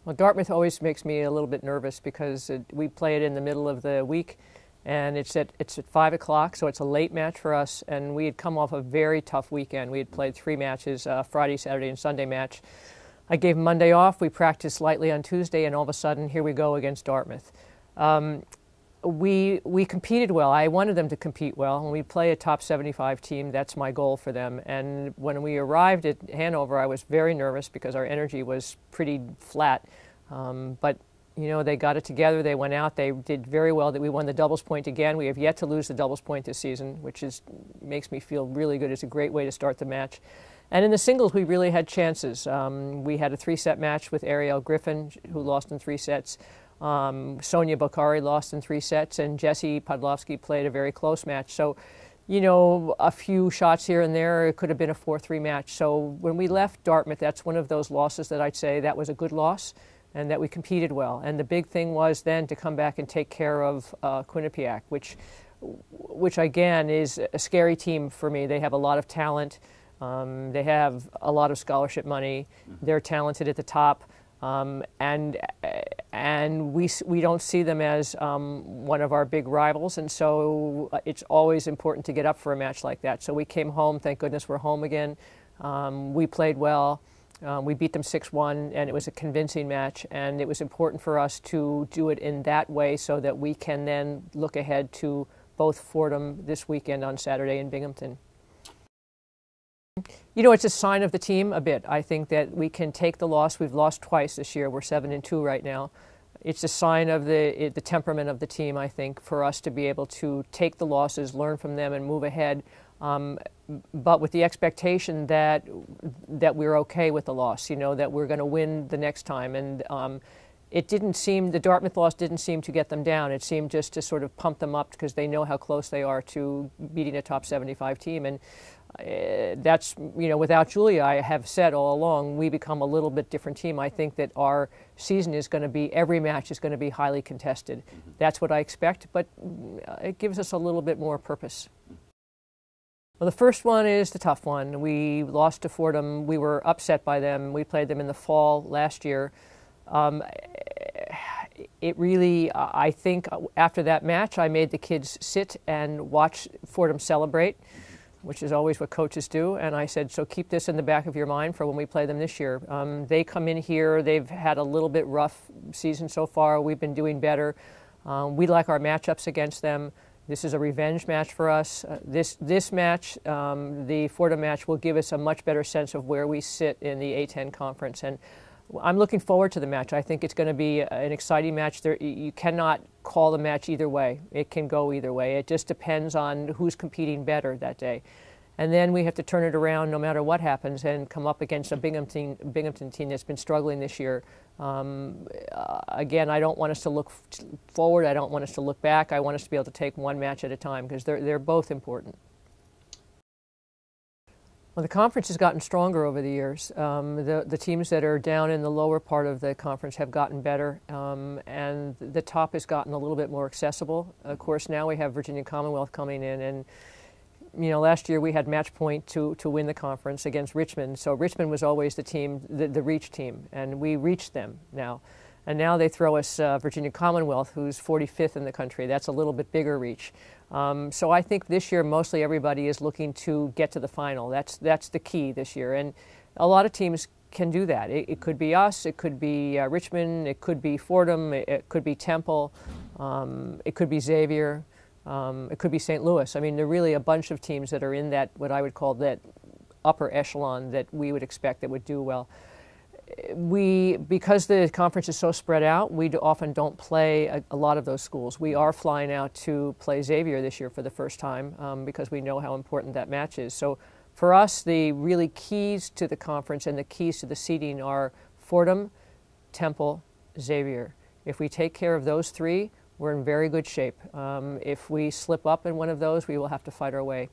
Well, Dartmouth always makes me a little bit nervous because we play it in the middle of the week, and it's at 5 o'clock, so it's a late match for us. And we had come off a very tough weekend. We had played 3 matches, Friday, Saturday, and Sunday match. I gave Monday off. We practiced lightly on Tuesday, and all of a sudden, here we go against Dartmouth. We competed well. I wanted them to compete well. When we play a top 75 team, that's my goal for them. And when we arrived at Hanover, I was very nervous because our energy was pretty flat. But, you know, they got it together. They went out. They did very well. That we won the doubles point again. We have yet to lose the doubles point this season, which makes me feel really good. It's a great way to start the match. And in the singles, we really had chances. We had a 3-set match with Ariel Griffin, who lost in 3 sets. Sonia Bokhari lost in 3 sets, and Jessie Podlovsky played a very close match. So, you know, a few shots here and there, it could have been a 4-3 match. So when we left Dartmouth, that's one of those losses that I'd say that was a good loss and that we competed well. And the big thing was then to come back and take care of Quinnipiac, which again is a scary team for me. They have a lot of talent. They have a lot of scholarship money. They're talented at the top. And we don't see them as one of our big rivals, and so it's always important to get up for a match like that. So we came home. Thank goodness we're home again. We played well. We beat them 6-1, and it was a convincing match. And it was important for us to do it in that way so that we can then look ahead to both Fordham this weekend on Saturday in Binghamton. You know, it's a sign of the team a bit. I think that we can take the loss. We've lost twice this year. We're 7-2 right now. It's a sign of the temperament of the team, I think, for us to be able to take the losses, learn from them, and move ahead, but with the expectation that we're okay with the loss, you know, that we're going to win the next time. And the Dartmouth loss didn't seem to get them down. It seemed just to sort of pump them up because they know how close they are to beating a top 75 team. And that's, you know, without Julia, I have said all along, we become a little bit different team. I think that our season is going to be, every match is going to be highly contested. That's what I expect, but it gives us a little bit more purpose. Well, the first one is the tough one. We lost to Fordham. We were upset by them. We played them in the fall last year. It really, I think after that match, I made the kids sit and watch Fordham celebrate, which is always what coaches do. And I said, so keep this in the back of your mind for when we play them this year. They come in here. They've had a little bit rough season so far. We've been doing better. We like our matchups against them. This is a revenge match for us. This match, the Fordham match, will give us a much better sense of where we sit in the A10 conference. And I'm looking forward to the match. I think it's going to be an exciting match. You cannot call the match either way. It can go either way. It just depends on who's competing better that day. And then we have to turn it around no matter what happens and come up against a Binghamton team that's been struggling this year. Again, I don't want us to look forward. I don't want us to look back. I want us to be able to take one match at a time because they're both important. Well, the conference has gotten stronger over the years. The teams that are down in the lower part of the conference have gotten better, and the top has gotten a little bit more accessible. Of course, now we have Virginia Commonwealth coming in, and you know, last year we had match point to win the conference against Richmond. So Richmond was always the team, the reach team, and we reached them now. And now they throw us Virginia Commonwealth, who's 45th in the country. That's a little bit bigger reach. So I think this year mostly everybody is looking to get to the final. That's the key this year. And a lot of teams can do that. It could be us, it could be Richmond, it could be Fordham, it could be Temple, it could be Xavier, it could be St. Louis. I mean, there are really a bunch of teams that are in that, what I would call that upper echelon that we would expect that would do well. Because the conference is so spread out, we often don't play a lot of those schools. We are flying out to play Xavier this year for the first time because we know how important that match is. So for us, the really keys to the conference and the keys to the seeding are Fordham, Temple, Xavier. If we take care of those three, we're in very good shape. If we slip up in one of those, we will have to fight our way.